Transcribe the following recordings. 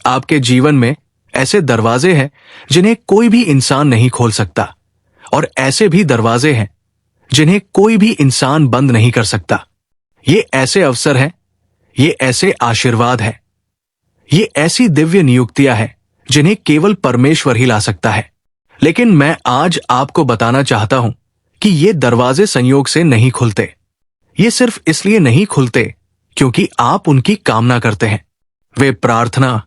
आपके जीवन में ऐसे दरवाजे हैं जिन्हें कोई भी इंसान नहीं खोल सकता, और ऐसे भी दरवाजे हैं जिन्हें कोई भी इंसान बंद नहीं कर सकता। ये ऐसे अवसर हैं, ये ऐसे आशीर्वाद हैं, ये ऐसी दिव्य नियुक्तियां हैं जिन्हें केवल परमेश्वर ही ला सकता है। लेकिन मैं आज आपको बताना चाहता हूं कि ये दरवाजे संयोग से नहीं खुलते। ये सिर्फ इसलिए नहीं खुलते क्योंकि आप उनकी कामना करते हैं। वे प्रार्थना,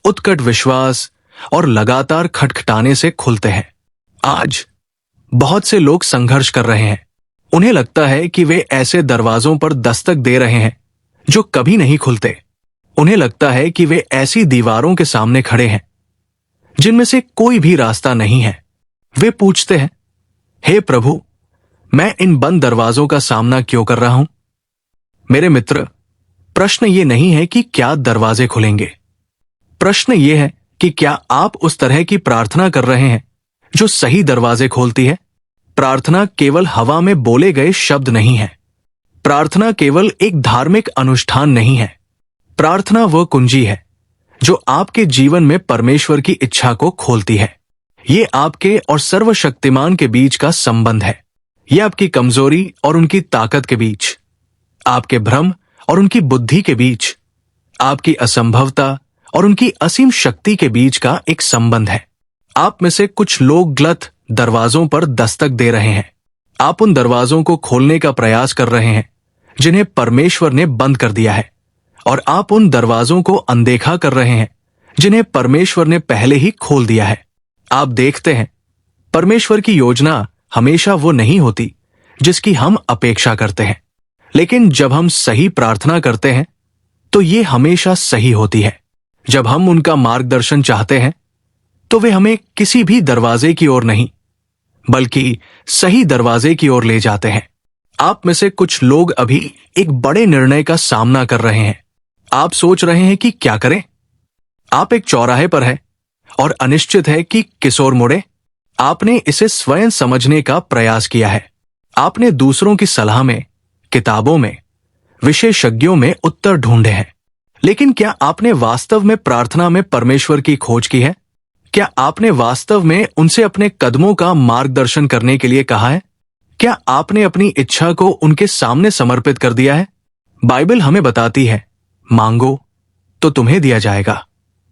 उत्कट विश्वास और लगातार खटखटाने से खुलते हैं। आज बहुत से लोग संघर्ष कर रहे हैं। उन्हें लगता है कि वे ऐसे दरवाजों पर दस्तक दे रहे हैं जो कभी नहीं खुलते। उन्हें लगता है कि वे ऐसी दीवारों के सामने खड़े हैं जिनमें से कोई भी रास्ता नहीं है। वे पूछते हैं, हे प्रभु, मैं इन बंद दरवाजों का सामना क्यों कर रहा हूं? मेरे मित्र, प्रश्न ये नहीं है कि क्या दरवाजे खुलेंगे। प्रश्न ये है कि क्या आप उस तरह की प्रार्थना कर रहे हैं जो सही दरवाजे खोलती है। प्रार्थना केवल हवा में बोले गए शब्द नहीं है। प्रार्थना केवल एक धार्मिक अनुष्ठान नहीं है। प्रार्थना वह कुंजी है जो आपके जीवन में परमेश्वर की इच्छा को खोलती है। ये आपके और सर्वशक्तिमान के बीच का संबंध है। यह आपकी कमजोरी और उनकी ताकत के बीच, आपके भ्रम और उनकी बुद्धि के बीच, आपकी असंभवता और उनकी असीम शक्ति के बीच का एक संबंध है। आप में से कुछ लोग गलत दरवाजों पर दस्तक दे रहे हैं। आप उन दरवाजों को खोलने का प्रयास कर रहे हैं जिन्हें परमेश्वर ने बंद कर दिया है, और आप उन दरवाजों को अनदेखा कर रहे हैं जिन्हें परमेश्वर ने पहले ही खोल दिया है। आप देखते हैं, परमेश्वर की योजना हमेशा वो नहीं होती जिसकी हम अपेक्षा करते हैं, लेकिन जब हम सही प्रार्थना करते हैं तो ये हमेशा सही होती है। जब हम उनका मार्गदर्शन चाहते हैं तो वे हमें किसी भी दरवाजे की ओर नहीं बल्कि सही दरवाजे की ओर ले जाते हैं। आप में से कुछ लोग अभी एक बड़े निर्णय का सामना कर रहे हैं। आप सोच रहे हैं कि क्या करें। आप एक चौराहे पर हैं और अनिश्चित है कि किस ओर मुड़े। आपने इसे स्वयं समझने का प्रयास किया है। आपने दूसरों की सलाह में, किताबों में, विशेषज्ञों में उत्तर ढूंढे हैं, लेकिन क्या आपने वास्तव में प्रार्थना में परमेश्वर की खोज की है? क्या आपने वास्तव में उनसे अपने कदमों का मार्गदर्शन करने के लिए कहा है? क्या आपने अपनी इच्छा को उनके सामने समर्पित कर दिया है? बाइबल हमें बताती है, मांगो तो तुम्हें दिया जाएगा,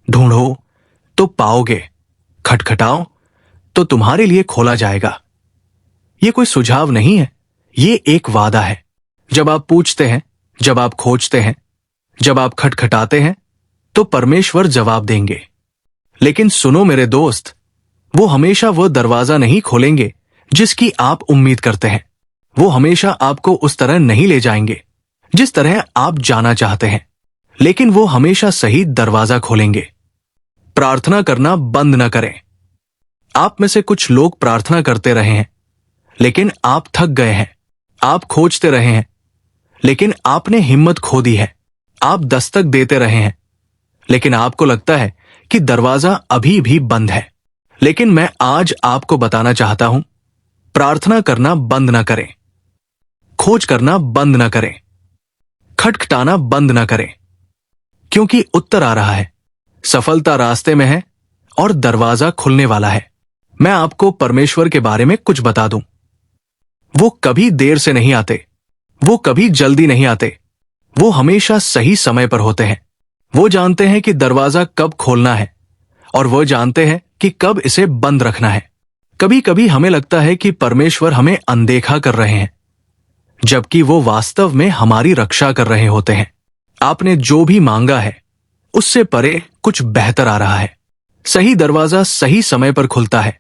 ढूंढो तो पाओगे, खटखटाओ तो तुम्हारे लिए खोला जाएगा। यह कोई सुझाव नहीं है, ये एक वादा है। जब आप पूछते हैं, जब आप खोजते हैं, जब आप खटखटाते हैं, तो परमेश्वर जवाब देंगे। लेकिन सुनो मेरे दोस्त, वो हमेशा वह दरवाजा नहीं खोलेंगे जिसकी आप उम्मीद करते हैं। वो हमेशा आपको उस तरह नहीं ले जाएंगे जिस तरह आप जाना चाहते हैं, लेकिन वो हमेशा सही दरवाजा खोलेंगे। प्रार्थना करना बंद न करें। आप में से कुछ लोग प्रार्थना करते रहे हैं, लेकिन आप थक गए हैं। आप खोजते रहे हैं, लेकिन आपने हिम्मत खो दी है। आप दस्तक देते रहे हैं, लेकिन आपको लगता है कि दरवाजा अभी भी बंद है। लेकिन मैं आज आपको बताना चाहता हूं, प्रार्थना करना बंद न करें, खोज करना बंद न करें, खटखटाना बंद न करें, क्योंकि उत्तर आ रहा है। सफलता रास्ते में है और दरवाजा खुलने वाला है। मैं आपको परमेश्वर के बारे में कुछ बता दूं। वो कभी देर से नहीं आते, वो कभी जल्दी नहीं आते, वो हमेशा सही समय पर होते हैं। वो जानते हैं कि दरवाजा कब खोलना है और वो जानते हैं कि कब इसे बंद रखना है। कभी कभी हमें लगता है कि परमेश्वर हमें अनदेखा कर रहे हैं, जबकि वो वास्तव में हमारी रक्षा कर रहे होते हैं। आपने जो भी मांगा है उससे परे कुछ बेहतर आ रहा है। सही दरवाजा सही समय पर खुलता है,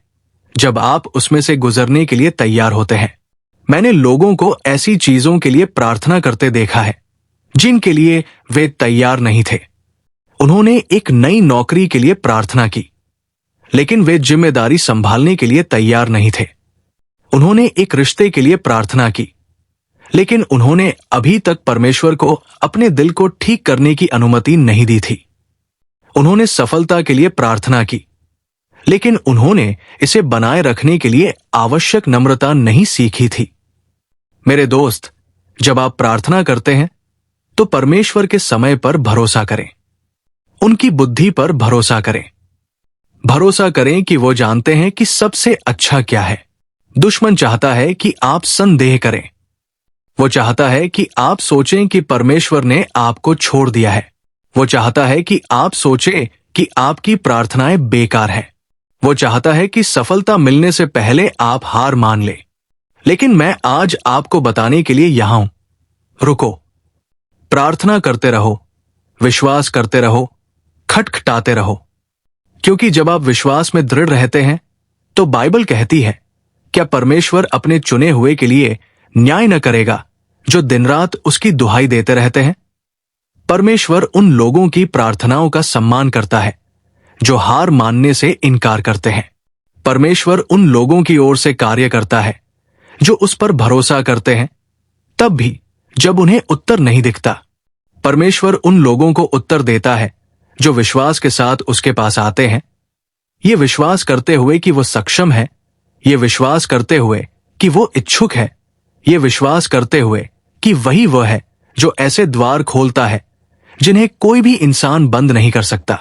जब आप उसमें से गुजरने के लिए तैयार होते हैं। मैंने लोगों को ऐसी चीजों के लिए प्रार्थना करते देखा है जिनके लिए वे तैयार नहीं थे। उन्होंने एक नई नौकरी के लिए प्रार्थना की, लेकिन वे जिम्मेदारी संभालने के लिए तैयार नहीं थे। उन्होंने एक रिश्ते के लिए प्रार्थना की, लेकिन उन्होंने अभी तक परमेश्वर को अपने दिल को ठीक करने की अनुमति नहीं दी थी। उन्होंने सफलता के लिए प्रार्थना की, लेकिन उन्होंने इसे बनाए रखने के लिए आवश्यक नम्रता नहीं सीखी थी। मेरे दोस्त, जब आप प्रार्थना करते हैं तो परमेश्वर के समय पर भरोसा करें। उनकी बुद्धि पर भरोसा करें। भरोसा करें कि वो जानते हैं कि सबसे अच्छा क्या है। दुश्मन चाहता है कि आप संदेह करें। वो चाहता है कि आप सोचें कि परमेश्वर ने आपको छोड़ दिया है। वो चाहता है कि आप सोचें कि आपकी प्रार्थनाएं बेकार हैं। वो चाहता है कि सफलता मिलने से पहले आप हार मान लें। लेकिन मैं आज आपको बताने के लिए यहां हूं। रुको, प्रार्थना करते रहो, विश्वास करते रहो, खटखटाते रहो। क्योंकि जब आप विश्वास में दृढ़ रहते हैं तो बाइबल कहती है, क्या परमेश्वर अपने चुने हुए के लिए न्याय न करेगा जो दिन रात उसकी दुहाई देते रहते हैं? परमेश्वर उन लोगों की प्रार्थनाओं का सम्मान करता है जो हार मानने से इनकार करते हैं। परमेश्वर उन लोगों की ओर से कार्य करता है जो उस पर भरोसा करते हैं, तब भी जब उन्हें उत्तर नहीं दिखता। परमेश्वर उन लोगों को उत्तर देता है जो विश्वास के साथ उसके पास आते हैं, ये विश्वास करते हुए कि वो सक्षम है, ये विश्वास करते हुए कि वो इच्छुक है, ये विश्वास करते हुए कि वही वह है जो ऐसे द्वार खोलता है जिन्हें कोई भी इंसान बंद नहीं कर सकता।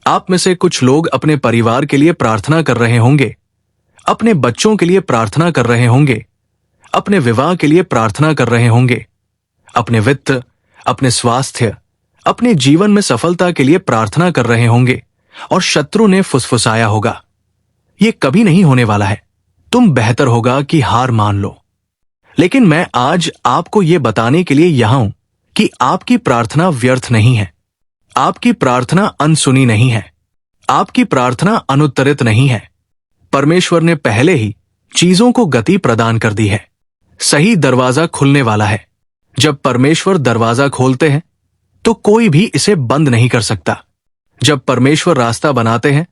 आप में से कुछ लोग अपने परिवार के लिए प्रार्थना कर रहे होंगे, अपने बच्चों के लिए प्रार्थना कर रहे होंगे, अपने विवाह के लिए प्रार्थना कर रहे होंगे, अपने वित्त, अपने स्वास्थ्य, अपने जीवन में सफलता के लिए प्रार्थना कर रहे होंगे और शत्रु ने फुसफुसाया होगा, ये कभी नहीं होने वाला है, तुम बेहतर होगा कि हार मान लो। लेकिन मैं आज आपको यह बताने के लिए यहां हूं कि आपकी प्रार्थना व्यर्थ नहीं है, आपकी प्रार्थना अनसुनी नहीं है, आपकी प्रार्थना अनुत्तरित नहीं है। परमेश्वर ने पहले ही चीजों को गति प्रदान कर दी है। सही दरवाजा खुलने वाला है। जब परमेश्वर दरवाजा खोलते हैं तो कोई भी इसे बंद नहीं कर सकता। जब परमेश्वर रास्ता बनाते हैं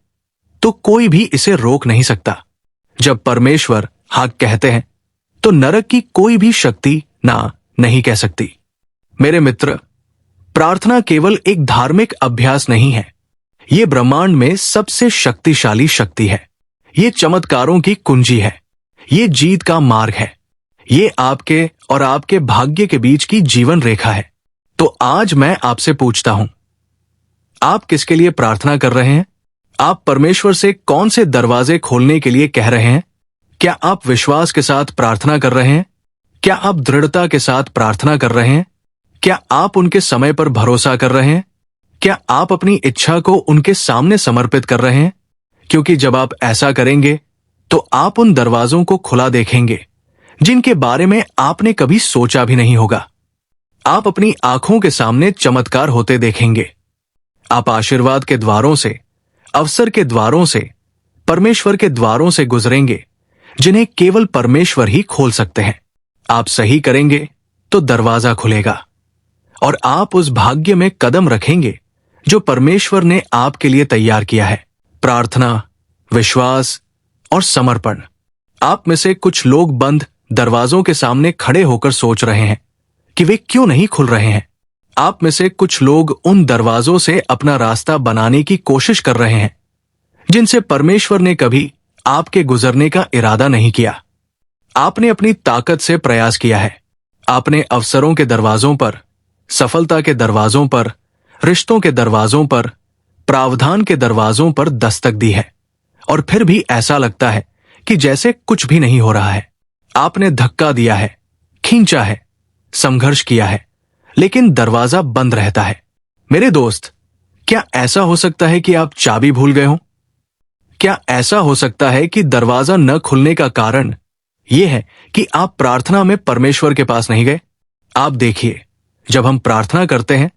तो कोई भी इसे रोक नहीं सकता। जब परमेश्वर हाँ कहते हैं तो नरक की कोई भी शक्ति ना नहीं कह सकती। मेरे मित्र, प्रार्थना केवल एक धार्मिक अभ्यास नहीं है, यह ब्रह्मांड में सबसे शक्तिशाली शक्ति है। ये चमत्कारों की कुंजी है, ये जीत का मार्ग है, ये आपके और आपके भाग्य के बीच की जीवन रेखा है। तो आज मैं आपसे पूछता हूं, आप किसके लिए प्रार्थना कर रहे हैं? आप परमेश्वर से कौन से दरवाजे खोलने के लिए कह रहे हैं? क्या आप विश्वास के साथ प्रार्थना कर रहे हैं? क्या आप दृढ़ता के साथ प्रार्थना कर रहे हैं? क्या आप उनके समय पर भरोसा कर रहे हैं? क्या आप अपनी इच्छा को उनके सामने समर्पित कर रहे हैं? क्योंकि जब आप ऐसा करेंगे तो आप उन दरवाजों को खुला देखेंगे जिनके बारे में आपने कभी सोचा भी नहीं होगा। आप अपनी आंखों के सामने चमत्कार होते देखेंगे। आप आशीर्वाद के द्वारों से, अवसर के द्वारों से, परमेश्वर के द्वारों से गुजरेंगे जिन्हें केवल परमेश्वर ही खोल सकते हैं। आप सही करेंगे तो दरवाजा खुलेगा और आप उस भाग्य में कदम रखेंगे जो परमेश्वर ने आपके लिए तैयार किया है। प्रार्थना, विश्वास और समर्पण। आप में से कुछ लोग बंद दरवाजों के सामने खड़े होकर सोच रहे हैं कि वे क्यों नहीं खुल रहे हैं। आप में से कुछ लोग उन दरवाजों से अपना रास्ता बनाने की कोशिश कर रहे हैं जिनसे परमेश्वर ने कभी आपके गुजरने का इरादा नहीं किया। आपने अपनी ताकत से प्रयास किया है। आपने अवसरों के दरवाजों पर, सफलता के दरवाजों पर, रिश्तों के दरवाजों पर, प्रावधान के दरवाजों पर दस्तक दी है और फिर भी ऐसा लगता है कि जैसे कुछ भी नहीं हो रहा है। आपने धक्का दिया है, खींचा है, संघर्ष किया है, लेकिन दरवाजा बंद रहता है। मेरे दोस्त, क्या ऐसा हो सकता है कि आप चाबी भूल गए हो? क्या ऐसा हो सकता है कि दरवाजा न खुलने का कारण यह है कि आप प्रार्थना में परमेश्वर के पास नहीं गए? आप देखिए, जब हम प्रार्थना करते हैं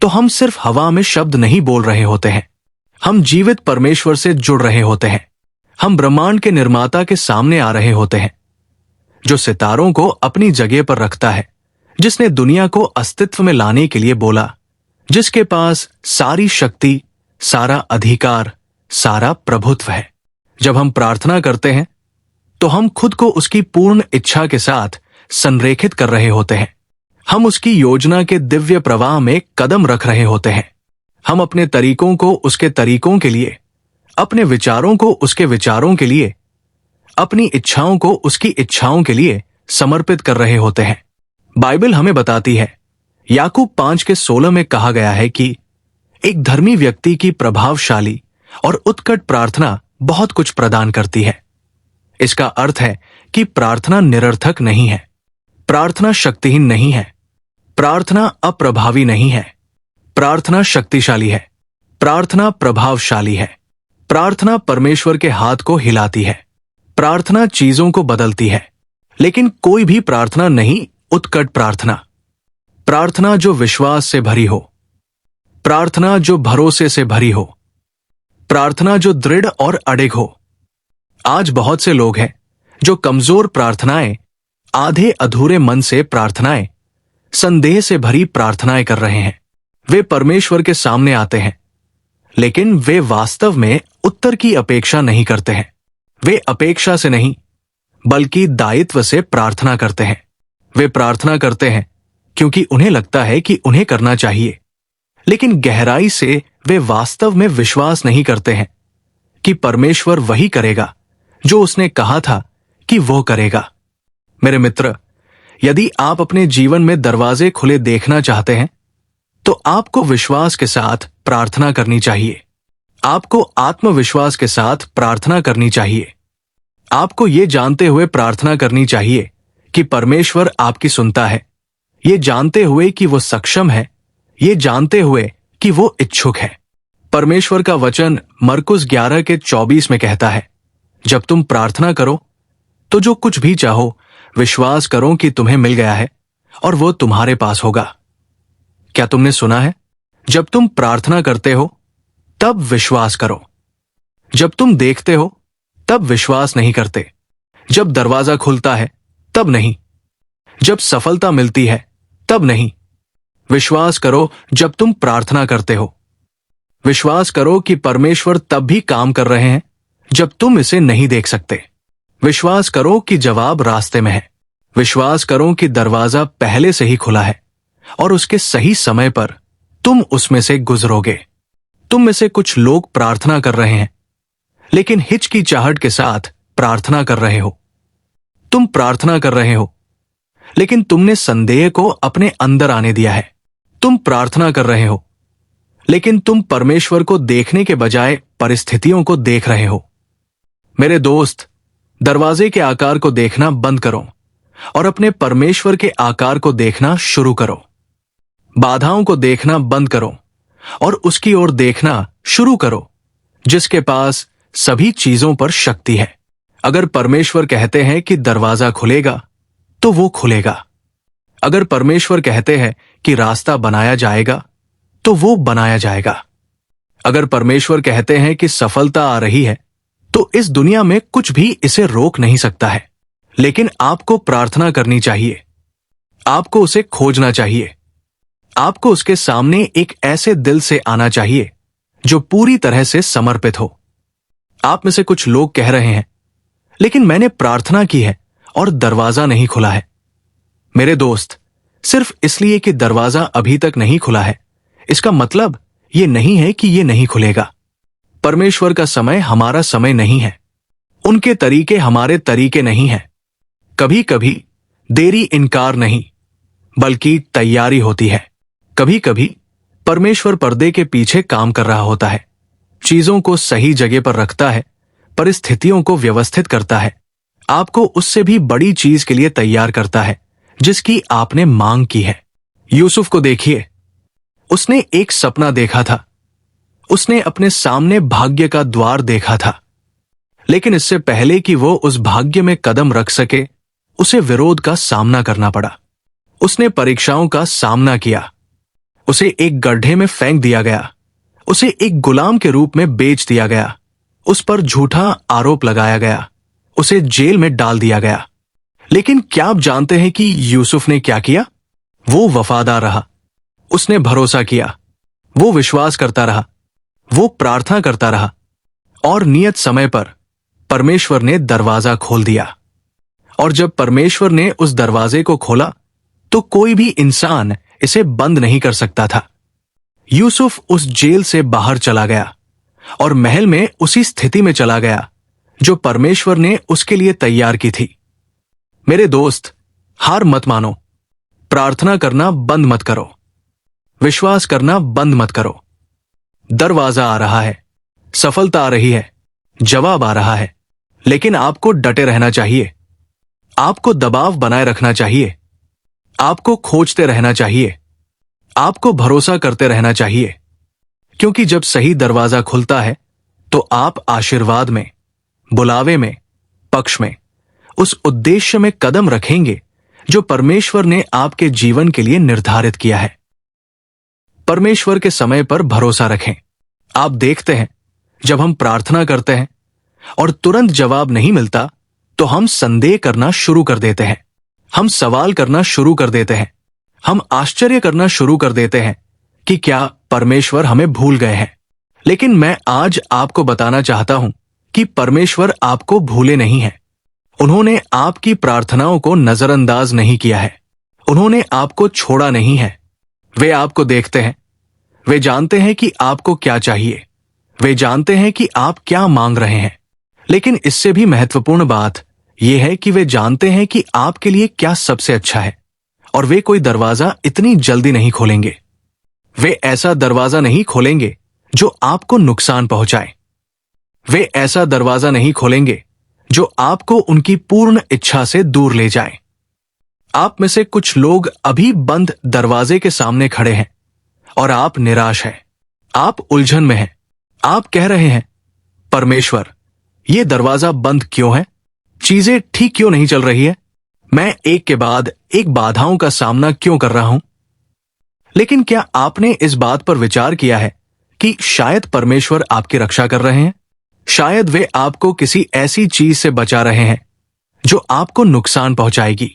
तो हम सिर्फ हवा में शब्द नहीं बोल रहे होते हैं, हम जीवित परमेश्वर से जुड़ रहे होते हैं। हम ब्रह्मांड के निर्माता के सामने आ रहे होते हैं, जो सितारों को अपनी जगह पर रखता है, जिसने दुनिया को अस्तित्व में लाने के लिए बोला, जिसके पास सारी शक्ति, सारा अधिकार, सारा प्रभुत्व है। जब हम प्रार्थना करते हैं तो हम खुद को उसकी पूर्ण इच्छा के साथ संरेखित कर रहे होते हैं। हम उसकी योजना के दिव्य प्रवाह में कदम रख रहे होते हैं। हम अपने तरीकों को उसके तरीकों के लिए, अपने विचारों को उसके विचारों के लिए, अपनी इच्छाओं को उसकी इच्छाओं के लिए समर्पित कर रहे होते हैं। बाइबल हमें बताती है, याकूब 5:16 में कहा गया है कि एक धर्मी व्यक्ति की प्रभावशाली और उत्कट प्रार्थना बहुत कुछ प्रदान करती है। इसका अर्थ है कि प्रार्थना निरर्थक नहीं है, प्रार्थना शक्तिहीन नहीं है, प्रार्थना अप्रभावी नहीं है, प्रार्थना शक्तिशाली है, प्रार्थना प्रभावशाली है। प्रार्थना परमेश्वर के हाथ को हिलाती है, प्रार्थना चीजों को बदलती है। लेकिन कोई भी प्रार्थना नहीं उत्कट प्रार्थना, प्रार्थना जो विश्वास से भरी हो, प्रार्थना जो भरोसे से भरी हो, प्रार्थना जो दृढ़ और अडिग हो। आज बहुत से लोग हैं जो कमजोर प्रार्थनाएं, आधे अधूरे मन से प्रार्थनाएं, संदेह से भरी प्रार्थनाएं कर रहे हैं। वे परमेश्वर के सामने आते हैं, लेकिन वे वास्तव में उत्तर की अपेक्षा नहीं करते हैं। वे अपेक्षा से नहीं बल्कि दायित्व से प्रार्थना करते हैं। वे प्रार्थना करते हैं क्योंकि उन्हें लगता है कि उन्हें करना चाहिए, लेकिन गहराई से वे वास्तव में विश्वास नहीं करते हैं कि परमेश्वर वही करेगा जो उसने कहा था कि वो करेगा। मेरे मित्र, यदि आप अपने जीवन में दरवाजे खुले देखना चाहते हैं तो आपको विश्वास के साथ प्रार्थना करनी चाहिए। आपको आत्मविश्वास के साथ प्रार्थना करनी चाहिए। आपको ये जानते हुए प्रार्थना करनी चाहिए कि परमेश्वर आपकी सुनता है, ये जानते हुए कि वो सक्षम है, ये जानते हुए कि वो इच्छुक है। परमेश्वर का वचन मरकुस 11:24 में कहता है, जब तुम प्रार्थना करो तो जो कुछ भी चाहो विश्वास करो कि तुम्हें मिल गया है और वो तुम्हारे पास होगा। क्या तुमने सुना है? जब तुम प्रार्थना करते हो तब विश्वास करो। जब तुम देखते हो तब विश्वास नहीं करते। जब दरवाजा खुलता है तब नहीं। जब सफलता मिलती है तब नहीं। विश्वास करो जब तुम प्रार्थना करते हो। विश्वास करो कि परमेश्वर तब भी काम कर रहे हैं जब तुम इसे नहीं देख सकते। विश्वास करो कि जवाब रास्ते में है। विश्वास करो कि दरवाजा पहले से ही खुला है और उसके सही समय पर तुम उसमें से गुजरोगे। तुम में से कुछ लोग प्रार्थना कर रहे हैं, लेकिन हिचकिचाहट के साथ प्रार्थना कर रहे हो। तुम प्रार्थना कर रहे हो, लेकिन तुमने संदेह को अपने अंदर आने दिया है। तुम प्रार्थना कर रहे हो, लेकिन तुम परमेश्वर को देखने के बजाय परिस्थितियों को देख रहे हो। मेरे दोस्त, दरवाजे के आकार को देखना बंद करो और अपने परमेश्वर के आकार को देखना शुरू करो। बाधाओं को देखना बंद करो और उसकी ओर देखना शुरू करो जिसके पास सभी चीजों पर शक्ति है। अगर परमेश्वर कहते हैं कि दरवाजा खुलेगा तो वो खुलेगा। अगर परमेश्वर कहते हैं कि रास्ता बनाया जाएगा तो वो बनाया जाएगा। अगर परमेश्वर कहते हैं कि सफलता आ रही है तो इस दुनिया में कुछ भी इसे रोक नहीं सकता है। लेकिन आपको प्रार्थना करनी चाहिए, आपको उसे खोजना चाहिए, आपको उसके सामने एक ऐसे दिल से आना चाहिए जो पूरी तरह से समर्पित हो। आप में से कुछ लोग कह रहे हैं, लेकिन मैंने प्रार्थना की है और दरवाजा नहीं खुला है। मेरे दोस्त, सिर्फ इसलिए कि दरवाजा अभी तक नहीं खुला है, इसका मतलब ये नहीं है कि ये नहीं खुलेगा। परमेश्वर का समय हमारा समय नहीं है, उनके तरीके हमारे तरीके नहीं हैं। कभी कभी देरी इनकार नहीं, बल्कि तैयारी होती है। कभी कभी परमेश्वर पर्दे के पीछे काम कर रहा होता है, चीजों को सही जगह पर रखता है, परिस्थितियों को व्यवस्थित करता है, आपको उससे भी बड़ी चीज के लिए तैयार करता है जिसकी आपने मांग की है। यूसुफ को देखिए, उसने एक सपना देखा था, उसने अपने सामने भाग्य का द्वार देखा था, लेकिन इससे पहले कि वो उस भाग्य में कदम रख सके उसे विरोध का सामना करना पड़ा। उसने परीक्षाओं का सामना किया, उसे एक गड्ढे में फेंक दिया गया, उसे एक गुलाम के रूप में बेच दिया गया, उस पर झूठा आरोप लगाया गया, उसे जेल में डाल दिया गया। लेकिन क्या आप जानते हैं कि यूसुफ ने क्या किया? वो वफादार रहा, उसने भरोसा किया, वो विश्वास करता रहा, वो प्रार्थना करता रहा और नियत समय पर परमेश्वर ने दरवाजा खोल दिया। और जब परमेश्वर ने उस दरवाजे को खोला तो कोई भी इंसान इसे बंद नहीं कर सकता था। यूसुफ उस जेल से बाहर चला गया और महल में उसी स्थिति में चला गया जो परमेश्वर ने उसके लिए तैयार की थी। मेरे दोस्त, हार मत मानो, प्रार्थना करना बंद मत करो, विश्वास करना बंद मत करो। दरवाजा आ रहा है, सफलता आ रही है, जवाब आ रहा है, लेकिन आपको डटे रहना चाहिए। आपको दबाव बनाए रखना चाहिए। आपको खोजते रहना चाहिए। आपको भरोसा करते रहना चाहिए, क्योंकि जब सही दरवाजा खुलता है तो आप आशीर्वाद में, बुलावे में, पक्ष में, उस उद्देश्य में कदम रखेंगे जो परमेश्वर ने आपके जीवन के लिए निर्धारित किया है। परमेश्वर के समय पर भरोसा रखें। आप देखते हैं, जब हम प्रार्थना करते हैं और तुरंत जवाब नहीं मिलता तो हम संदेह करना शुरू कर देते हैं। हम सवाल करना शुरू कर देते हैं। हम आश्चर्य करना शुरू कर देते हैं कि क्या परमेश्वर हमें भूल गए हैं। लेकिन मैं आज आपको बताना चाहता हूं कि परमेश्वर आपको भूले नहीं हैं। उन्होंने आपकी प्रार्थनाओं को नजरअंदाज नहीं किया है। उन्होंने आपको छोड़ा नहीं है। वे आपको देखते हैं। वे जानते हैं कि आपको क्या चाहिए। वे जानते हैं कि आप क्या मांग रहे हैं। लेकिन इससे भी महत्वपूर्ण बात यह है कि वे जानते हैं कि आपके लिए क्या सबसे अच्छा है, और वे कोई दरवाजा इतनी जल्दी नहीं खोलेंगे। वे ऐसा दरवाजा नहीं खोलेंगे जो आपको नुकसान पहुंचाए। वे ऐसा दरवाजा नहीं खोलेंगे जो आपको उनकी पूर्ण इच्छा से दूर ले जाए। आप में से कुछ लोग अभी बंद दरवाजे के सामने खड़े हैं और आप निराश हैं। आप उलझन में हैं। आप कह रहे हैं, परमेश्वर, ये दरवाजा बंद क्यों है? चीजें ठीक क्यों नहीं चल रही है? मैं एक के बाद एक बाधाओं का सामना क्यों कर रहा हूं? लेकिन क्या आपने इस बात पर विचार किया है कि शायद परमेश्वर आपकी रक्षा कर रहे हैं? शायद वे आपको किसी ऐसी चीज से बचा रहे हैं जो आपको नुकसान पहुंचाएगी।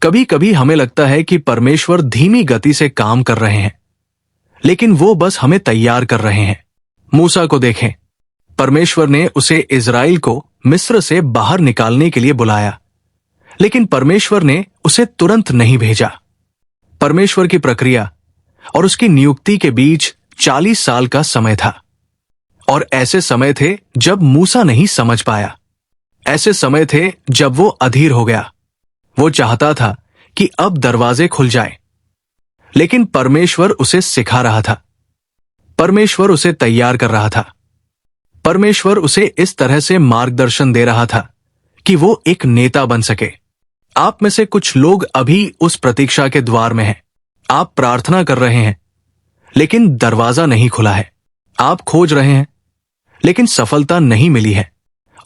कभी कभी हमें लगता है कि परमेश्वर धीमी गति से काम कर रहे हैं, लेकिन वो बस हमें तैयार कर रहे हैं। मूसा को देखें। परमेश्वर ने उसे इज़राइल को मिस्र से बाहर निकालने के लिए बुलाया, लेकिन परमेश्वर ने उसे तुरंत नहीं भेजा। परमेश्वर की प्रक्रिया और उसकी नियुक्ति के बीच 40 साल का समय था। और ऐसे समय थे जब मूसा नहीं समझ पाया। ऐसे समय थे जब वो अधीर हो गया। वो चाहता था कि अब दरवाजे खुल जाएं, लेकिन परमेश्वर उसे सिखा रहा था। परमेश्वर उसे तैयार कर रहा था। परमेश्वर उसे इस तरह से मार्गदर्शन दे रहा था कि वो एक नेता बन सके। आप में से कुछ लोग अभी उस प्रतीक्षा के द्वार में हैं। आप प्रार्थना कर रहे हैं, लेकिन दरवाजा नहीं खुला है। आप खोज रहे हैं, लेकिन सफलता नहीं मिली है,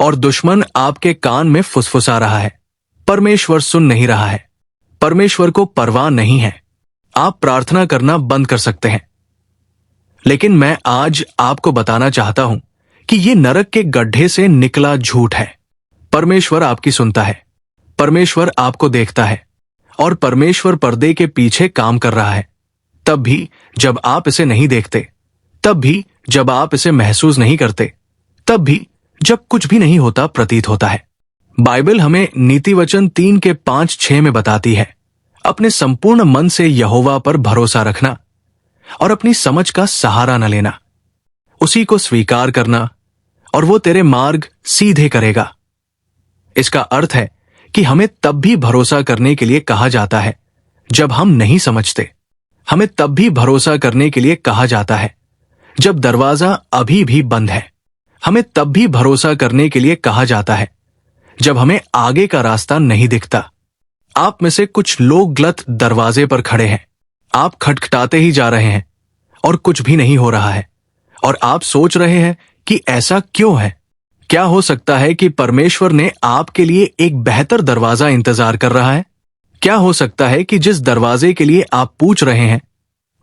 और दुश्मन आपके कान में फुसफुसा रहा है। परमेश्वर सुन नहीं रहा है। परमेश्वर को परवाह नहीं है। आप प्रार्थना करना बंद कर सकते हैं, लेकिन मैं आज आपको बताना चाहता हूं कि ये नरक के गड्ढे से निकला झूठ है। परमेश्वर आपकी सुनता है। परमेश्वर आपको देखता है, और परमेश्वर पर्दे के पीछे काम कर रहा है। तब भी जब आप इसे नहीं देखते, तब भी जब आप इसे महसूस नहीं करते, तब भी जब कुछ भी नहीं होता प्रतीत होता है। बाइबल हमें नीति वचन 3:5-6 में बताती है, अपने संपूर्ण मन से यहोवा पर भरोसा रखना और अपनी समझ का सहारा न लेना। उसी को स्वीकार करना और वो तेरे मार्ग सीधे करेगा। इसका अर्थ है कि हमें तब भी भरोसा करने के लिए कहा जाता है जब हम नहीं समझते। हमें तब भी भरोसा करने के लिए कहा जाता है जब दरवाजा अभी भी बंद है। हमें तब भी भरोसा करने के लिए कहा जाता है जब हमें आगे का रास्ता नहीं दिखता। आप में से कुछ लोग गलत दरवाजे पर खड़े हैं। आप खटखटाते ही जा रहे हैं और कुछ भी नहीं हो रहा है, और आप सोच रहे हैं कि ऐसा क्यों है? क्या हो सकता है कि परमेश्वर ने आपके लिए एक बेहतर दरवाजा इंतजार कर रहा है? क्या हो सकता है कि जिस दरवाजे के लिए आप पूछ रहे हैं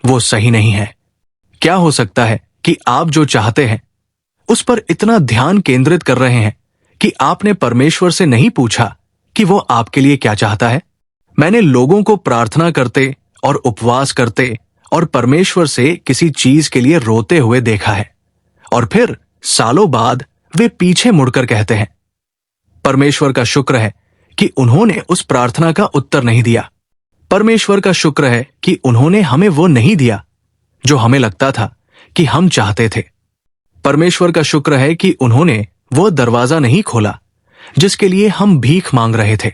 वो सही नहीं है? क्या हो सकता है कि आप जो चाहते हैं उस पर इतना ध्यान केंद्रित कर रहे हैं कि आपने परमेश्वर से नहीं पूछा कि वो आपके लिए क्या चाहता है? मैंने लोगों को प्रार्थना करते और उपवास करते और परमेश्वर से किसी चीज के लिए रोते हुए देखा है, और फिर सालों बाद वे पीछे मुड़कर कहते हैं, परमेश्वर का शुक्र है कि उन्होंने उस प्रार्थना का उत्तर नहीं दिया। परमेश्वर का शुक्र है कि उन्होंने हमें वो नहीं दिया जो हमें लगता था कि हम चाहते थे। परमेश्वर का शुक्र है कि उन्होंने वो दरवाजा नहीं खोला जिसके लिए हम भीख मांग रहे थे,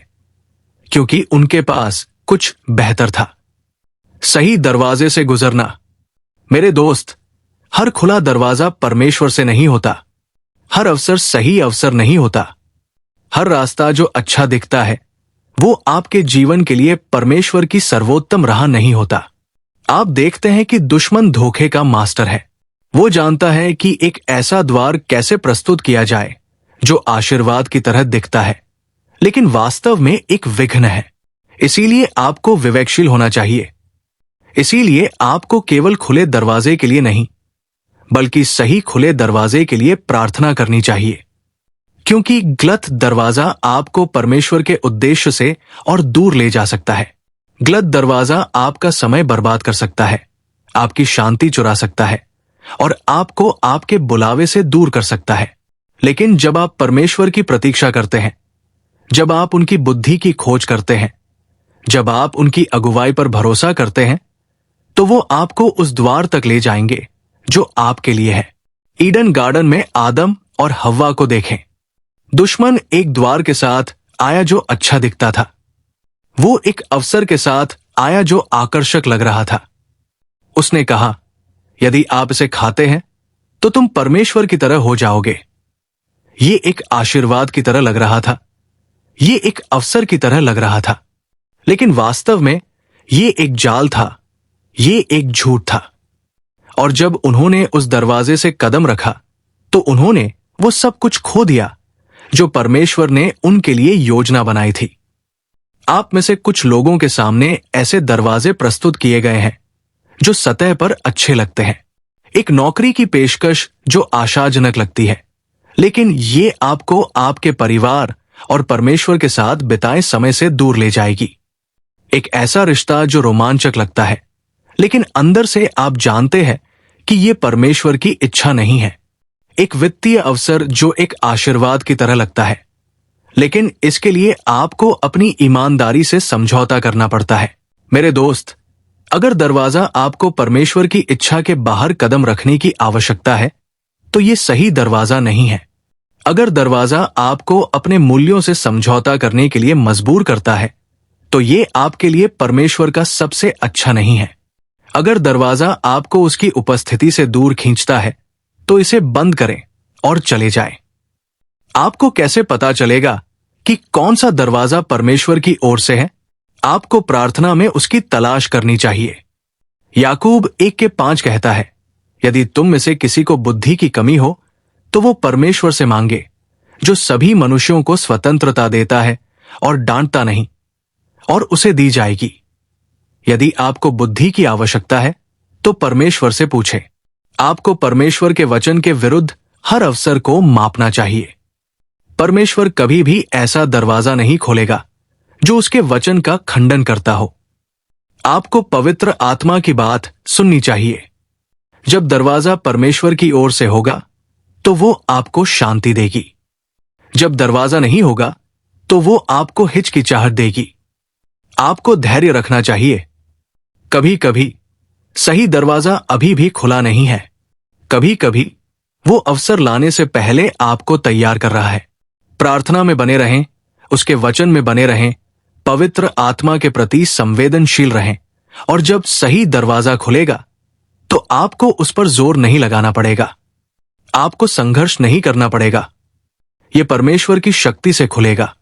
क्योंकि उनके पास कुछ बेहतर था। सही दरवाजे से गुजरना। मेरे दोस्त, हर खुला दरवाजा परमेश्वर से नहीं होता। हर अवसर सही अवसर नहीं होता। हर रास्ता जो अच्छा दिखता है वो आपके जीवन के लिए परमेश्वर की सर्वोत्तम राह नहीं होता। आप देखते हैं कि दुश्मन धोखे का मास्टर है। वो जानता है कि एक ऐसा द्वार कैसे प्रस्तुत किया जाए जो आशीर्वाद की तरह दिखता है, लेकिन वास्तव में एक विघ्न है। इसीलिए आपको विवेकशील होना चाहिए। इसीलिए आपको केवल खुले दरवाजे के लिए नहीं, बल्कि सही खुले दरवाजे के लिए प्रार्थना करनी चाहिए, क्योंकि गलत दरवाजा आपको परमेश्वर के उद्देश्य से और दूर ले जा सकता है। गलत दरवाजा आपका समय बर्बाद कर सकता है, आपकी शांति चुरा सकता है और आपको आपके बुलावे से दूर कर सकता है। लेकिन जब आप परमेश्वर की प्रतीक्षा करते हैं, जब आप उनकी बुद्धि की खोज करते हैं, जब आप उनकी अगुवाई पर भरोसा करते हैं, तो वो आपको उस द्वार तक ले जाएंगे जो आपके लिए है। ईडन गार्डन में आदम और हव्वा को देखें। दुश्मन एक द्वार के साथ आया जो अच्छा दिखता था। वो एक अवसर के साथ आया जो आकर्षक लग रहा था। उसने कहा, यदि आप इसे खाते हैं तो तुम परमेश्वर की तरह हो जाओगे। ये एक आशीर्वाद की तरह लग रहा था। ये एक अवसर की तरह लग रहा था, लेकिन वास्तव में ये एक जाल था। ये एक झूठ था। और जब उन्होंने उस दरवाजे से कदम रखा तो उन्होंने वो सब कुछ खो दिया जो परमेश्वर ने उनके लिए योजना बनाई थी। आप में से कुछ लोगों के सामने ऐसे दरवाजे प्रस्तुत किए गए हैं जो सतह पर अच्छे लगते हैं। एक नौकरी की पेशकश जो आशाजनक लगती है, लेकिन ये आपको आपके परिवार और परमेश्वर के साथ बिताए समय से दूर ले जाएगी। एक ऐसा रिश्ता जो रोमांचक लगता है, लेकिन अंदर से आप जानते हैं कि यह परमेश्वर की इच्छा नहीं है। एक वित्तीय अवसर जो एक आशीर्वाद की तरह लगता है, लेकिन इसके लिए आपको अपनी ईमानदारी से समझौता करना पड़ता है। मेरे दोस्त, अगर दरवाजा आपको परमेश्वर की इच्छा के बाहर कदम रखने की आवश्यकता है तो यह सही दरवाजा नहीं है। अगर दरवाजा आपको अपने मूल्यों से समझौता करने के लिए मजबूर करता है तो यह आपके लिए परमेश्वर का सबसे अच्छा नहीं है। अगर दरवाजा आपको उसकी उपस्थिति से दूर खींचता है तो इसे बंद करें और चले जाएं। आपको कैसे पता चलेगा कि कौन सा दरवाजा परमेश्वर की ओर से है? आपको प्रार्थना में उसकी तलाश करनी चाहिए। याकूब 1:5 कहता है, यदि तुम में से किसी को बुद्धि की कमी हो तो वो परमेश्वर से मांगे, जो सभी मनुष्यों को स्वतंत्रता देता है और डांटता नहीं, और उसे दी जाएगी। यदि आपको बुद्धि की आवश्यकता है तो परमेश्वर से पूछें। आपको परमेश्वर के वचन के विरुद्ध हर अवसर को मापना चाहिए। परमेश्वर कभी भी ऐसा दरवाजा नहीं खोलेगा जो उसके वचन का खंडन करता हो। आपको पवित्र आत्मा की बात सुननी चाहिए। जब दरवाजा परमेश्वर की ओर से होगा तो वो आपको शांति देगी। जब दरवाजा नहीं होगा तो वो आपको हिचकिचाहट देगी। आपको धैर्य रखना चाहिए। कभी कभी सही दरवाजा अभी भी खुला नहीं है। कभी कभी वो अवसर लाने से पहले आपको तैयार कर रहा है। प्रार्थना में बने रहें, उसके वचन में बने रहें, पवित्र आत्मा के प्रति संवेदनशील रहें, और जब सही दरवाजा खुलेगा तो आपको उस पर जोर नहीं लगाना पड़ेगा। आपको संघर्ष नहीं करना पड़ेगा। यह परमेश्वर की शक्ति से खुलेगा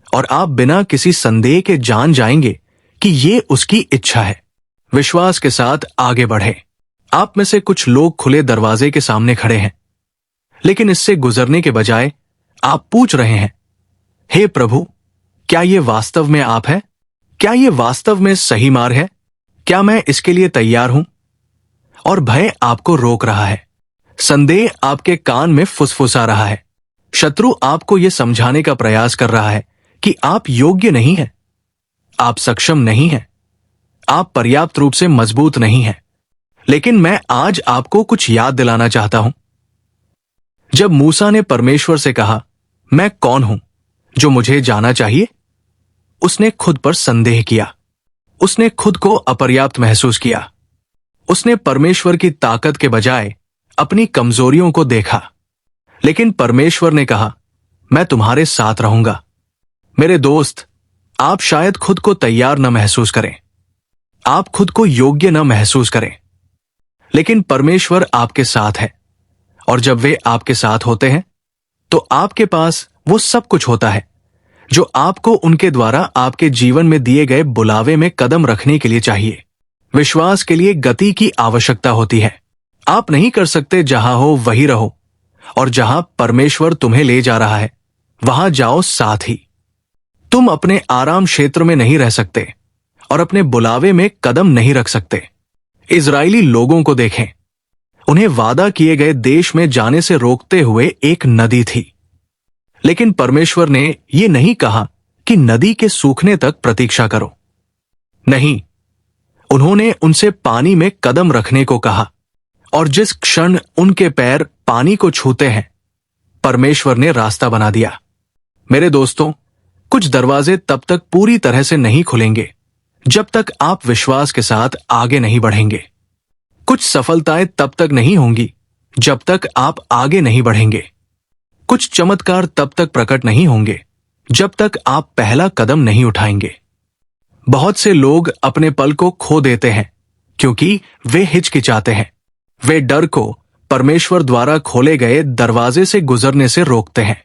और आप बिना किसी संदेह के जान जाएंगे कि यह उसकी इच्छा है। विश्वास के साथ आगे बढ़े। आप में से कुछ लोग खुले दरवाजे के सामने खड़े हैं, लेकिन इससे गुजरने के बजाय आप पूछ रहे हैं, हे प्रभु, क्या यह वास्तव में आप है? क्या यह वास्तव में सही मार्ग है? क्या मैं इसके लिए तैयार हूं? और भय आपको रोक रहा है। संदेह आपके कान में फुसफुसा रहा है। शत्रु आपको यह समझाने का प्रयास कर रहा है कि आप योग्य नहीं हैं, आप सक्षम नहीं हैं, आप पर्याप्त रूप से मजबूत नहीं हैं। लेकिन मैं आज आपको कुछ याद दिलाना चाहता हूं। जब मूसा ने परमेश्वर से कहा, मैं कौन हूं जो मुझे जाना चाहिए, उसने खुद पर संदेह किया। उसने खुद को अपर्याप्त महसूस किया। उसने परमेश्वर की ताकत के बजाय अपनी कमजोरियों को देखा। लेकिन परमेश्वर ने कहा, मैं तुम्हारे साथ रहूंगा। मेरे दोस्त, आप शायद खुद को तैयार न महसूस करें, आप खुद को योग्य न महसूस करें, लेकिन परमेश्वर आपके साथ है, और जब वे आपके साथ होते हैं तो आपके पास वो सब कुछ होता है जो आपको उनके द्वारा आपके जीवन में दिए गए बुलावे में कदम रखने के लिए चाहिए। विश्वास के लिए गति की आवश्यकता होती है। आप नहीं कर सकते जहां हो वहीं रहो, और जहां परमेश्वर तुम्हें ले जा रहा है वहां जाओ साथ ही। तुम अपने आराम क्षेत्र में नहीं रह सकते और अपने बुलावे में कदम नहीं रख सकते। इजरायली लोगों को देखें, उन्हें वादा किए गए देश में जाने से रोकते हुए एक नदी थी, लेकिन परमेश्वर ने यह नहीं कहा कि नदी के सूखने तक प्रतीक्षा करो। नहीं, उन्होंने उनसे पानी में कदम रखने को कहा, और जिस क्षण उनके पैर पानी को छूते हैं परमेश्वर ने रास्ता बना दिया। मेरे दोस्तों, कुछ दरवाजे तब तक पूरी तरह से नहीं खुलेंगे जब तक आप विश्वास के साथ आगे नहीं बढ़ेंगे। कुछ सफलताएं तब तक नहीं होंगी जब तक आप आगे नहीं बढ़ेंगे। कुछ चमत्कार तब तक प्रकट नहीं होंगे जब तक आप पहला कदम नहीं उठाएंगे। बहुत से लोग अपने पल को खो देते हैं क्योंकि वे हिचकिचाते हैं। वे डर को परमेश्वर द्वारा खोले गए दरवाजे से गुजरने से रोकते हैं।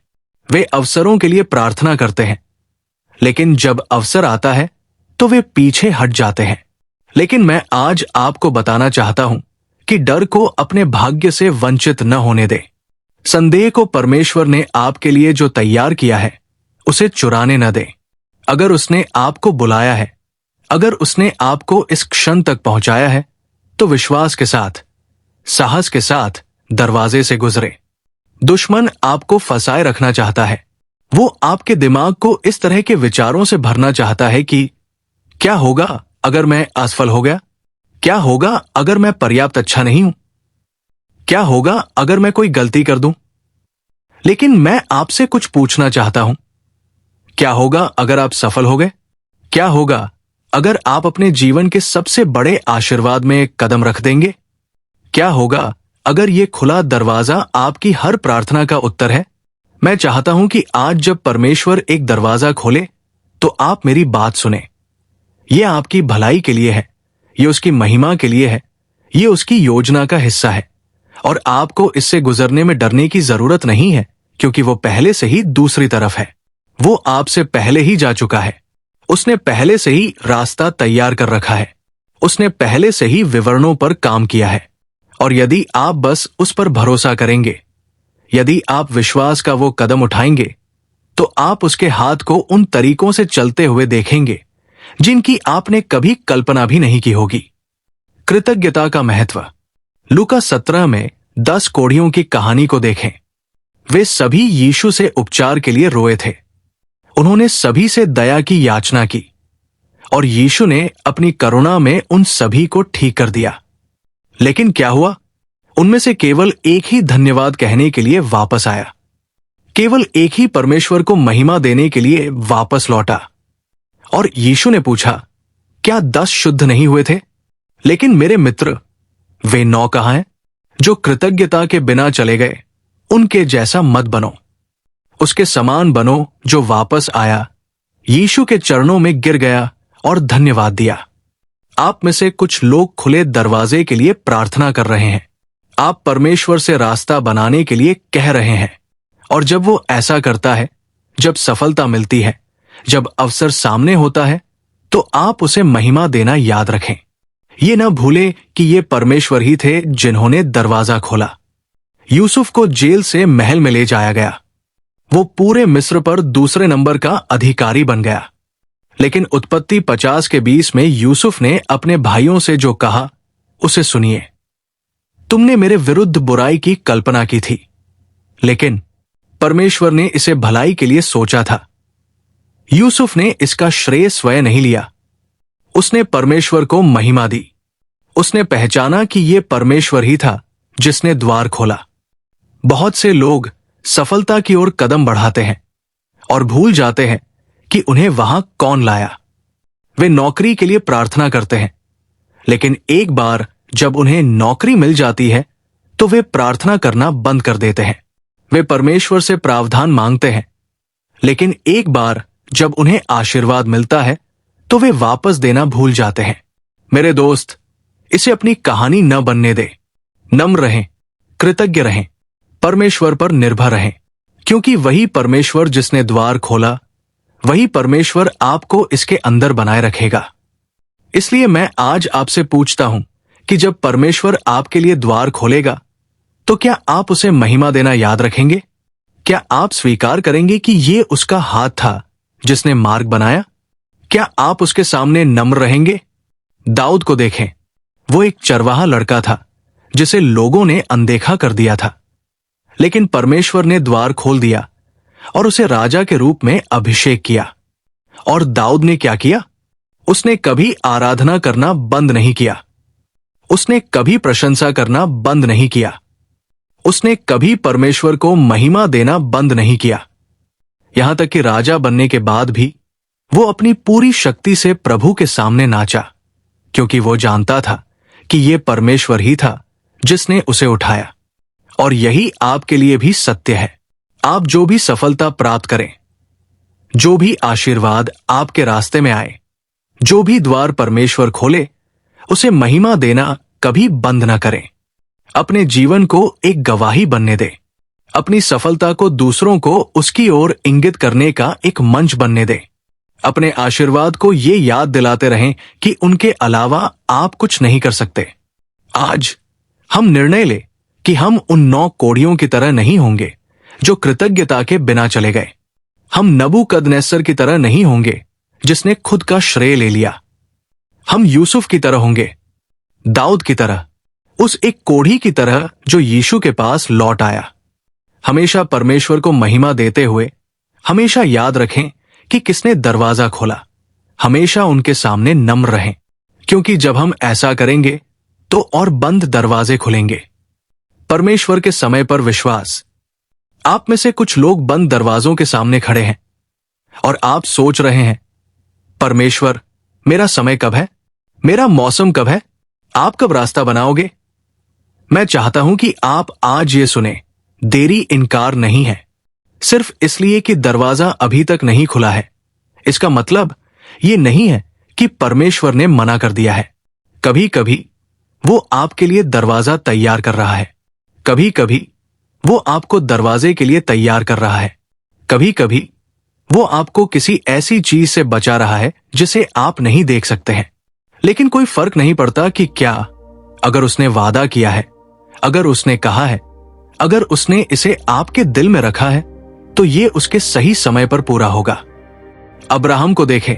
वे अवसरों के लिए प्रार्थना करते हैं, लेकिन जब अवसर आता है तो वे पीछे हट जाते हैं। लेकिन मैं आज आपको बताना चाहता हूं कि डर को अपने भाग्य से वंचित न होने दें। संदेह को परमेश्वर ने आपके लिए जो तैयार किया है उसे चुराने न दें। अगर उसने आपको बुलाया है, अगर उसने आपको इस क्षण तक पहुंचाया है, तो विश्वास के साथ, साहस के साथ दरवाजे से गुजरे। दुश्मन आपको फंसाए रखना चाहता है। वो आपके दिमाग को इस तरह के विचारों से भरना चाहता है कि क्या होगा अगर मैं असफल हो गया? क्या होगा अगर मैं पर्याप्त अच्छा नहीं हूं? क्या होगा अगर मैं कोई गलती कर दूं? लेकिन मैं आपसे कुछ पूछना चाहता हूं, क्या होगा अगर आप सफल हो गए? क्या होगा अगर आप अपने जीवन के सबसे बड़े आशीर्वाद में कदम रख देंगे? क्या होगा अगर ये खुला दरवाजा आपकी हर प्रार्थना का उत्तर है? मैं चाहता हूं कि आज जब परमेश्वर एक दरवाजा खोले तो आप मेरी बात सुने। यह आपकी भलाई के लिए है, यह उसकी महिमा के लिए है, यह उसकी योजना का हिस्सा है, और आपको इससे गुजरने में डरने की जरूरत नहीं है, क्योंकि वो पहले से ही दूसरी तरफ है। वो आपसे पहले ही जा चुका है। उसने पहले से ही रास्ता तैयार कर रखा है। उसने पहले से ही विवरणों पर काम किया है, और यदि आप बस उस पर भरोसा करेंगे, यदि आप विश्वास का वो कदम उठाएंगे, तो आप उसके हाथ को उन तरीकों से चलते हुए देखेंगे जिनकी आपने कभी कल्पना भी नहीं की होगी। कृतज्ञता का महत्व। लूका 17 में 10 कोढ़ियों की कहानी को देखें। वे सभी यीशु से उपचार के लिए रोए थे। उन्होंने सभी से दया की याचना की, और यीशु ने अपनी करुणा में उन सभी को ठीक कर दिया। लेकिन क्या हुआ? उनमें से केवल एक ही धन्यवाद कहने के लिए वापस आया। केवल एक ही परमेश्वर को महिमा देने के लिए वापस लौटा। और यीशु ने पूछा, क्या 10 शुद्ध नहीं हुए थे? लेकिन मेरे मित्र, वे 9 कहां हैं जो कृतज्ञता के बिना चले गए? उनके जैसा मत बनो, उसके समान बनो जो वापस आया, यीशु के चरणों में गिर गया और धन्यवाद दिया। आप में से कुछ लोग खुले दरवाजे के लिए प्रार्थना कर रहे हैं। आप परमेश्वर से रास्ता बनाने के लिए कह रहे हैं, और जब वो ऐसा करता है, जब सफलता मिलती है, जब अवसर सामने होता है, तो आप उसे महिमा देना याद रखें। ये न भूलें कि ये परमेश्वर ही थे जिन्होंने दरवाजा खोला। यूसुफ को जेल से महल में ले जाया गया। वो पूरे मिस्र पर दूसरे नंबर का अधिकारी बन गया। लेकिन उत्पत्ति 50 के 20 में यूसुफ ने अपने भाइयों से जो कहा, उसे सुनिए। तुमने मेरे विरुद्ध बुराई की कल्पना की थी, लेकिन परमेश्वर ने इसे भलाई के लिए सोचा था। यूसुफ ने इसका श्रेय स्वयं नहीं लिया। उसने परमेश्वर को महिमा दी। उसने पहचाना कि यह परमेश्वर ही था जिसने द्वार खोला। बहुत से लोग सफलता की ओर कदम बढ़ाते हैं और भूल जाते हैं कि उन्हें वहां कौन लाया। वे नौकरी के लिए प्रार्थना करते हैं, लेकिन एक बार जब उन्हें नौकरी मिल जाती है तो वे प्रार्थना करना बंद कर देते हैं। वे परमेश्वर से प्रावधान मांगते हैं, लेकिन एक बार जब उन्हें आशीर्वाद मिलता है तो वे वापस देना भूल जाते हैं। मेरे दोस्त, इसे अपनी कहानी न बनने दे। नम्र रहें, कृतज्ञ रहें, परमेश्वर पर निर्भर रहें, क्योंकि वही परमेश्वर जिसने द्वार खोला, वही परमेश्वर आपको इसके अंदर बनाए रखेगा। इसलिए मैं आज आपसे पूछता हूं कि जब परमेश्वर आपके लिए द्वार खोलेगा, तो क्या आप उसे महिमा देना याद रखेंगे? क्या आप स्वीकार करेंगे कि ये उसका हाथ था जिसने मार्ग बनाया? क्या आप उसके सामने नम्र रहेंगे? दाऊद को देखें, वो एक चरवाहा लड़का था जिसे लोगों ने अनदेखा कर दिया था, लेकिन परमेश्वर ने द्वार खोल दिया और उसे राजा के रूप में अभिषेक किया। और दाऊद ने क्या किया? उसने कभी आराधना करना बंद नहीं किया, उसने कभी प्रशंसा करना बंद नहीं किया, उसने कभी परमेश्वर को महिमा देना बंद नहीं किया। यहां तक कि राजा बनने के बाद भी वो अपनी पूरी शक्ति से प्रभु के सामने नाचा, क्योंकि वो जानता था कि ये परमेश्वर ही था जिसने उसे उठाया। और यही आपके लिए भी सत्य है। आप जो भी सफलता प्राप्त करें, जो भी आशीर्वाद आपके रास्ते में आए, जो भी द्वार परमेश्वर खोले, उसे महिमा देना कभी बंद न करें। अपने जीवन को एक गवाही बनने दें। अपनी सफलता को दूसरों को उसकी ओर इंगित करने का एक मंच बनने दें। अपने आशीर्वाद को ये याद दिलाते रहें कि उनके अलावा आप कुछ नहीं कर सकते। आज हम निर्णय लें कि हम उन 9 कोढ़ियों की तरह नहीं होंगे जो कृतज्ञता के बिना चले गए। हम नबूकदनेस्सर की तरह नहीं होंगे जिसने खुद का श्रेय ले लिया। हम यूसुफ की तरह होंगे, दाऊद की तरह, उस एक कोढ़ी की तरह जो यीशु के पास लौट आया। हमेशा परमेश्वर को महिमा देते हुए हमेशा याद रखें कि किसने दरवाजा खोला। हमेशा उनके सामने नम्र रहें, क्योंकि जब हम ऐसा करेंगे तो और बंद दरवाजे खुलेंगे। परमेश्वर के समय पर विश्वास। आप में से कुछ लोग बंद दरवाजों के सामने खड़े हैं और आप सोच रहे हैं, परमेश्वर, मेरा समय कब है? मेरा मौसम कब है? आप कब रास्ता बनाओगे? मैं चाहता हूं कि आप आज ये सुने, देरी इनकार नहीं है। सिर्फ इसलिए कि दरवाजा अभी तक नहीं खुला है, इसका मतलब ये नहीं है कि परमेश्वर ने मना कर दिया है। कभी कभी वो आपके लिए दरवाजा तैयार कर रहा है। कभी कभी वो आपको दरवाजे के लिए तैयार कर रहा है। कभी कभी वो आपको किसी ऐसी चीज से बचा रहा है जिसे आप नहीं देख सकते हैं। लेकिन कोई फर्क नहीं पड़ता कि क्या, अगर उसने वादा किया है, अगर उसने कहा है, अगर उसने इसे आपके दिल में रखा है, तो ये उसके सही समय पर पूरा होगा। अब्राहम को देखें,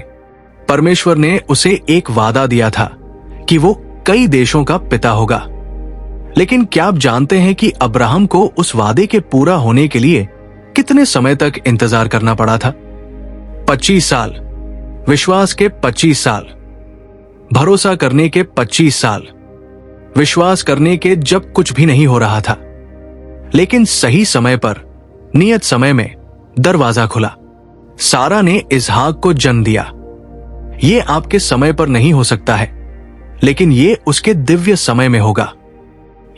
परमेश्वर ने उसे एक वादा दिया था कि वो कई देशों का पिता होगा। लेकिन क्या आप जानते हैं कि अब्राहम को उस वादे के पूरा होने के लिए कितने समय तक इंतजार करना पड़ा था? 25 साल। विश्वास के 25 साल, भरोसा करने के 25 साल, विश्वास करने के जब कुछ भी नहीं हो रहा था, लेकिन सही समय पर, नियत समय में दरवाजा खुला। सारा ने इसहाक को जन्म दिया। ये आपके समय पर नहीं हो सकता है, लेकिन ये उसके दिव्य समय में होगा।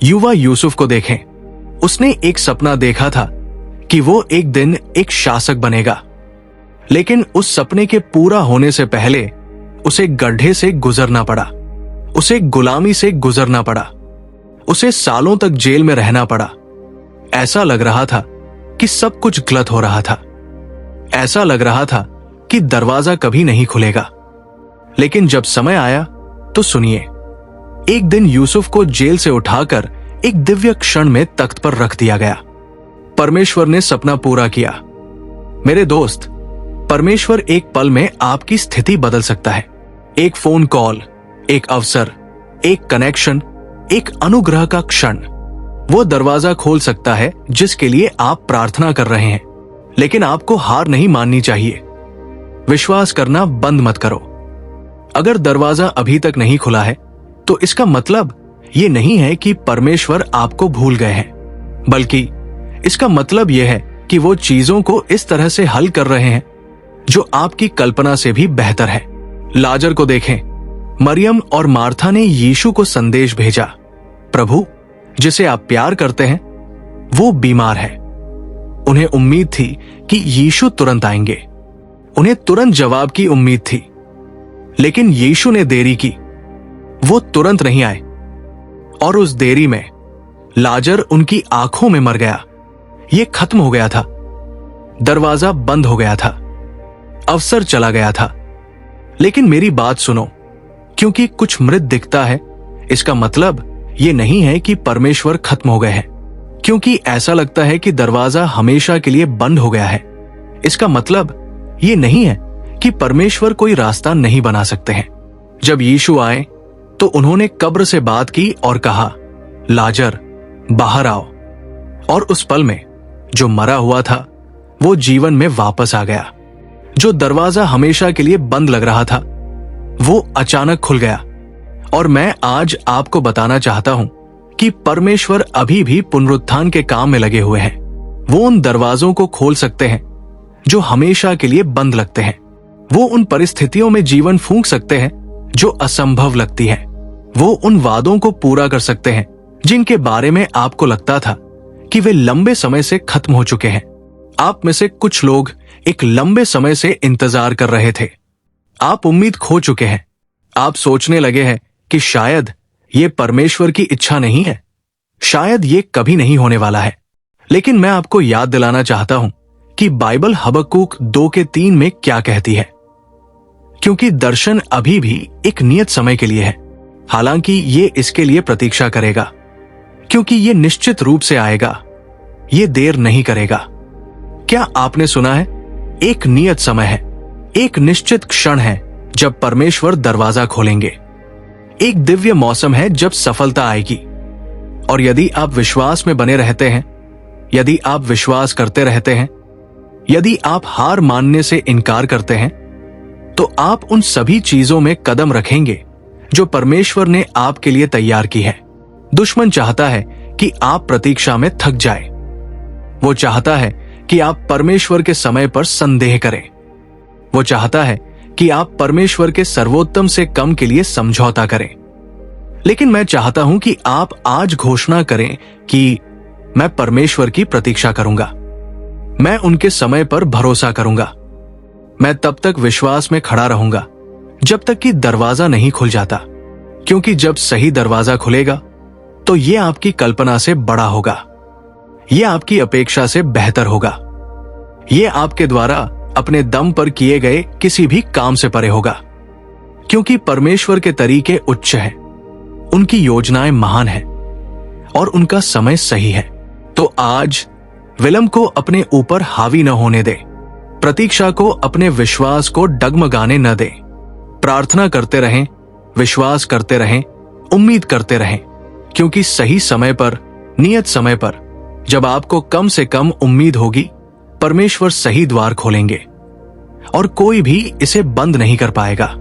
युवा यूसुफ को देखें, उसने एक सपना देखा था कि वो एक दिन एक शासक बनेगा, लेकिन उस सपने के पूरा होने से पहले उसे गड्ढे से गुजरना पड़ा, उसे गुलामी से गुजरना पड़ा, उसे सालों तक जेल में रहना पड़ा। ऐसा लग रहा था कि सब कुछ गलत हो रहा था। ऐसा लग रहा था कि दरवाजा कभी नहीं खुलेगा। लेकिन जब समय आया तो सुनिए, एक दिन यूसुफ को जेल से उठाकर एक दिव्य क्षण में तख्त पर रख दिया गया। परमेश्वर ने सपना पूरा किया। मेरे दोस्त, परमेश्वर एक पल में आपकी स्थिति बदल सकता है। एक फोन कॉल, एक अवसर, एक कनेक्शन, एक अनुग्रह का क्षण, वो दरवाजा खोल सकता है जिसके लिए आप प्रार्थना कर रहे हैं। लेकिन आपको हार नहीं माननी चाहिए। विश्वास करना बंद मत करो। अगर दरवाजा अभी तक नहीं खुला है तो इसका मतलब ये नहीं है कि परमेश्वर आपको भूल गए हैं, बल्कि इसका मतलब यह है कि वो चीजों को इस तरह से हल कर रहे हैं जो आपकी कल्पना से भी बेहतर है। लाजर को देखें, मरियम और मार्था ने यीशु को संदेश भेजा, प्रभु जिसे आप प्यार करते हैं वो बीमार है। उन्हें उम्मीद थी कि यीशु तुरंत आएंगे, उन्हें तुरंत जवाब की उम्मीद थी, लेकिन यीशु ने देरी की। वो तुरंत नहीं आए और उस देरी में लाजर उनकी आंखों में मर गया। ये खत्म हो गया था। दरवाजा बंद हो गया था। अवसर चला गया था। लेकिन मेरी बात सुनो, क्योंकि कुछ मृत दिखता है, इसका मतलब ये नहीं है कि परमेश्वर खत्म हो गए हैं। क्योंकि ऐसा लगता है कि दरवाजा हमेशा के लिए बंद हो गया है, इसका मतलब ये नहीं है कि परमेश्वर कोई रास्ता नहीं बना सकते हैं। जब यीशु आए तो उन्होंने कब्र से बात की और कहा, लाजर बाहर आओ। और उस पल में जो मरा हुआ था वो जीवन में वापस आ गया। जो दरवाजा हमेशा के लिए बंद लग रहा था वो अचानक खुल गया। और मैं आज आपको बताना चाहता हूं कि परमेश्वर अभी भी पुनरुत्थान के काम में लगे हुए हैं। वो उन दरवाजों को खोल सकते हैं जो हमेशा के लिए बंद लगते हैं। वो उन परिस्थितियों में जीवन फूंक सकते हैं जो असंभव लगती है। वो उन वादों को पूरा कर सकते हैं जिनके बारे में आपको लगता था कि वे लंबे समय से खत्म हो चुके हैं। आप में से कुछ लोग एक लंबे समय से इंतजार कर रहे थे। आप उम्मीद खो चुके हैं। आप सोचने लगे हैं कि शायद ये परमेश्वर की इच्छा नहीं है, शायद ये कभी नहीं होने वाला है। लेकिन मैं आपको याद दिलाना चाहता हूं कि बाइबल हबक्कूक 2:3 में क्या कहती है। क्योंकि दर्शन अभी भी एक नियत समय के लिए है, हालांकि ये इसके लिए प्रतीक्षा करेगा, क्योंकि ये निश्चित रूप से आएगा, ये देर नहीं करेगा। क्या आपने सुना है? एक नियत समय है, एक निश्चित क्षण है जब परमेश्वर दरवाजा खोलेंगे। एक दिव्य मौसम है जब सफलता आएगी। और यदि आप विश्वास में बने रहते हैं, यदि आप विश्वास करते रहते हैं, यदि आप हार मानने से इनकार करते हैं, तो आप उन सभी चीजों में कदम रखेंगे जो परमेश्वर ने आपके लिए तैयार की है। दुश्मन चाहता है कि आप प्रतीक्षा में थक जाए। वो चाहता है कि आप परमेश्वर के समय पर संदेह करें। वो चाहता है कि आप परमेश्वर के सर्वोत्तम से कम के लिए समझौता करें। लेकिन मैं चाहता हूं कि आप आज घोषणा करें कि मैं परमेश्वर की प्रतीक्षा करूंगा, मैं उनके समय पर भरोसा करूंगा। मैं तब तक विश्वास में खड़ा रहूंगा जब तक कि दरवाजा नहीं खुल जाता, क्योंकि जब सही दरवाजा खुलेगा तो यह आपकी कल्पना से बड़ा होगा, यह आपकी अपेक्षा से बेहतर होगा, यह आपके द्वारा अपने दम पर किए गए किसी भी काम से परे होगा। क्योंकि परमेश्वर के तरीके उच्च हैं, उनकी योजनाएं महान हैं और उनका समय सही है। तो आज विलंब को अपने ऊपर हावी न होने दे, प्रतीक्षा को अपने विश्वास को डगमगाने न दे। प्रार्थना करते रहें, विश्वास करते रहें, उम्मीद करते रहें, क्योंकि सही समय पर, नियत समय पर, जब आपको कम से कम उम्मीद होगी, परमेश्वर सही द्वार खोलेंगे और कोई भी इसे बंद नहीं कर पाएगा।